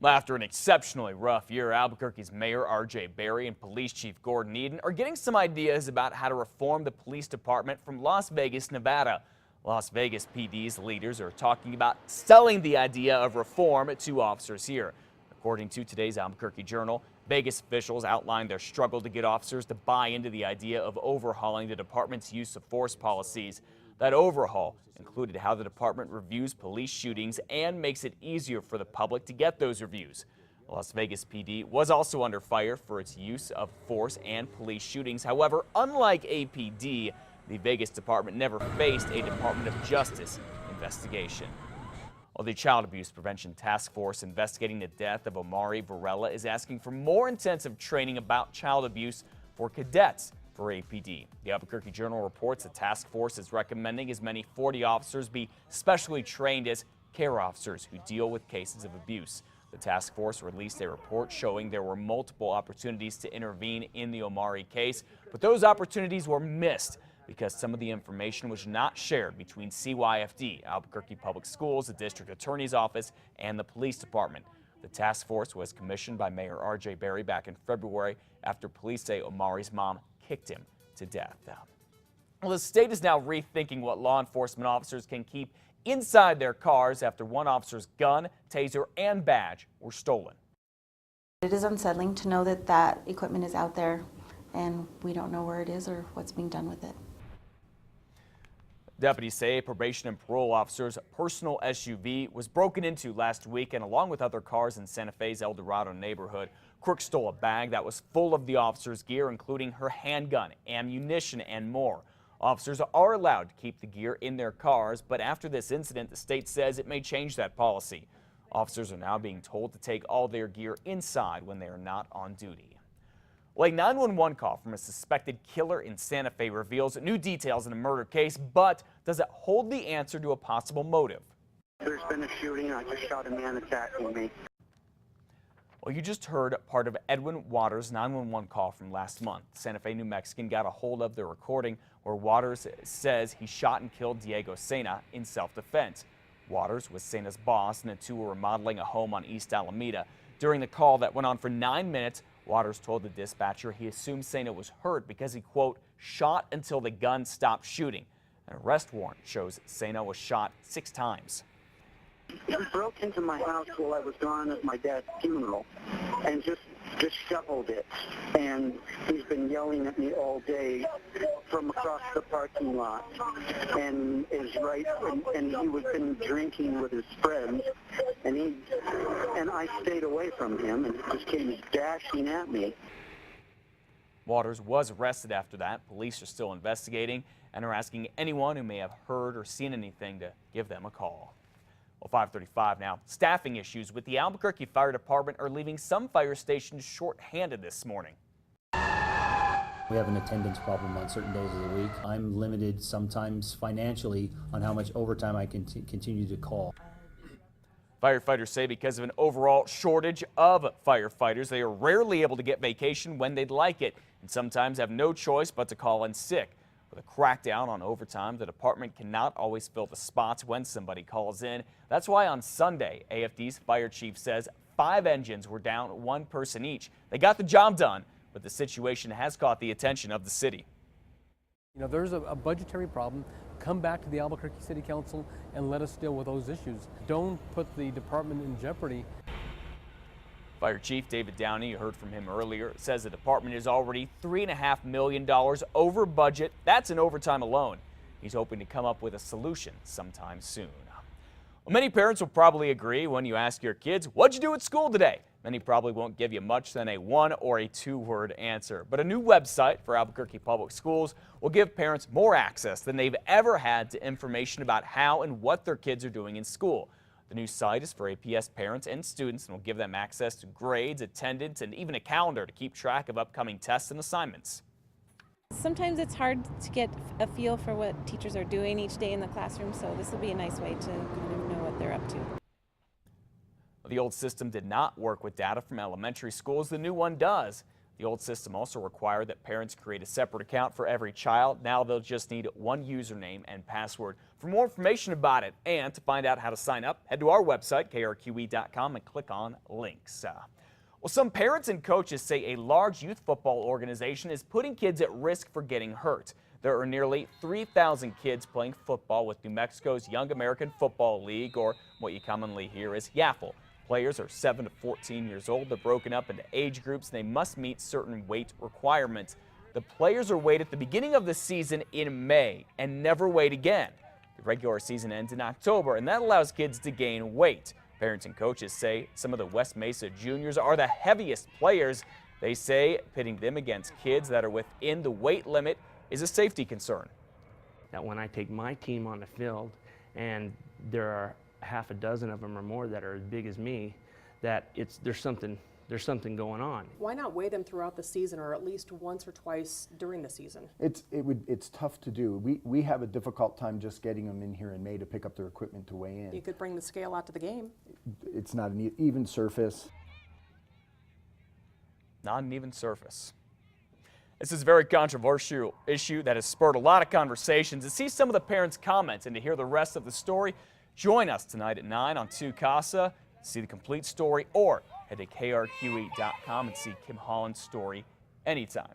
After an exceptionally rough year, Albuquerque's Mayor R.J. Berry and Police Chief Gordon Eden are getting some ideas about how to reform the police department from Las Vegas, Nevada. Las Vegas PD's leaders are talking about selling the idea of reform to officers here. According to today's Albuquerque Journal, Vegas officials outlined their struggle to get officers to buy into the idea of overhauling the department's use of force policies. That overhaul included how the department reviews police shootings and makes it easier for the public to get those reviews. Las Vegas PD was also under fire for its use of force and police shootings. However, unlike APD, the Vegas department never faced a Department of Justice investigation. Well, the Child Abuse Prevention Task Force investigating the death of Omari Varela is asking for more intensive training about child abuse for cadets for APD. The Albuquerque Journal reports the task force is recommending as many 40 officers be specially trained as care officers who deal with cases of abuse. The task force released a report showing there were multiple opportunities to intervene in the Omari case, but those opportunities were missed because some of the information was not shared between CYFD, Albuquerque Public Schools, the District Attorney's Office, and the Police Department. The task force was commissioned by Mayor R.J. Berry back in February after police say Omari's mom kicked him to death. Well, the state is now rethinking what law enforcement officers can keep inside their cars after one officer's gun, taser, and badge were stolen. It is unsettling to know that that equipment is out there and we don't know where it is or what's being done with it. Deputies say a probation and parole officer's personal SUV was broken into last week, and along with other cars in Santa Fe's El Dorado neighborhood, crooks stole a bag that was full of the officer's gear, including her handgun, ammunition, and more. Officers are allowed to keep the gear in their cars, but after this incident, the state says it may change that policy. Officers are now being told to take all their gear inside when they are not on duty. Well, a 911 call from a suspected killer in Santa Fe reveals new details in a murder case, but does it hold the answer to a possible motive? There's been a shooting. I just shot a man attacking me. Well, you just heard part of Edwin Waters' 911 call from last month. Santa Fe, New Mexican got a hold of the recording where Waters says he shot and killed Diego Sena in self-defense. Waters was Sena's boss, and the two were remodeling a home on East Alameda. During the call that went on for 9 minutes, Waters told the dispatcher he assumed Sena was hurt because he, quote, shot until the gun stopped shooting. An arrest warrant shows Sena was shot 6 times. He broke into my house while I was gone at my dad's funeral and just shoveled it. And he's been yelling at me all day from across the parking lot. And and he was been drinking with his friends. And I stayed away from him, and he just came dashing at me. Waters was arrested after that. Police are still investigating and are asking anyone who may have heard or seen anything to give them a call. Well, 5:35 now. Staffing issues with the Albuquerque Fire Department are leaving some fire stations short-handed this morning. We have an attendance problem on certain days of the week. I'm limited sometimes financially on how much overtime I can continue to call. Firefighters say because of an overall shortage of firefighters, they are rarely able to get vacation when they'd like it, and sometimes have no choice but to call in sick. With a crackdown on overtime, the department cannot always fill the spots when somebody calls in. That's why on Sunday, AFD's fire chief says 5 engines were down 1 person each. They got the job done, but the situation has caught the attention of the city. You know, there's a budgetary problem. Come back to the Albuquerque City Council and let us deal with those issues. Don't put the department in jeopardy. Fire Chief David Downey, you heard from him earlier, says the department is already $3.5 million over budget. That's in overtime alone. He's hoping to come up with a solution sometime soon. Well, many parents will probably agree when you ask your kids, what'd you do at school today? Many probably won't give you much than a 1 or a 2-word answer. But a new website for Albuquerque Public Schools will give parents more access than they've ever had to information about how and what their kids are doing in school. The new site is for APS parents and students and will give them access to grades, attendance, and even a calendar to keep track of upcoming tests and assignments. Sometimes it's hard to get a feel for what teachers are doing each day in the classroom, so this will be a nice way to kind of know what they're up to. The old system did not work with data from elementary schools. The new one does. The old system also required that parents create a separate account for every child. Now they'll just need one username and password. For more information about it and to find out how to sign up, head to our website, krqe.com, and click on links. Well, some parents and coaches say a large youth football organization is putting kids at risk for getting hurt. There are nearly 3,000 kids playing football with New Mexico's Young American Football League, or what you commonly hear as YAFL. Players are 7 to 14 years old. They're broken up into age groups, and they must meet certain weight requirements. The players are weighed at the beginning of the season in May and never weighed again. The regular season ends in October, and that allows kids to gain weight. Parents and coaches say some of the West Mesa juniors are the heaviest players. They say pitting them against kids that are within the weight limit is a safety concern. That when I take my team on the field and there are half a dozen of them or more that are as big as me, that there's something going on. Why not weigh them throughout the season, or at least once or twice during the season? It's tough to do. We have a difficult time just getting them in here in May to pick up their equipment to weigh in. You could bring the scale out to the game. It's not an even surface. Not an even surface. This is a very controversial issue that has spurred a lot of conversations. To see some of the parents' comments and to hear the rest of the story, join us tonight at 9 on 2 Casa to see the complete story, or head to krqe.com and see Kim Holland's story anytime.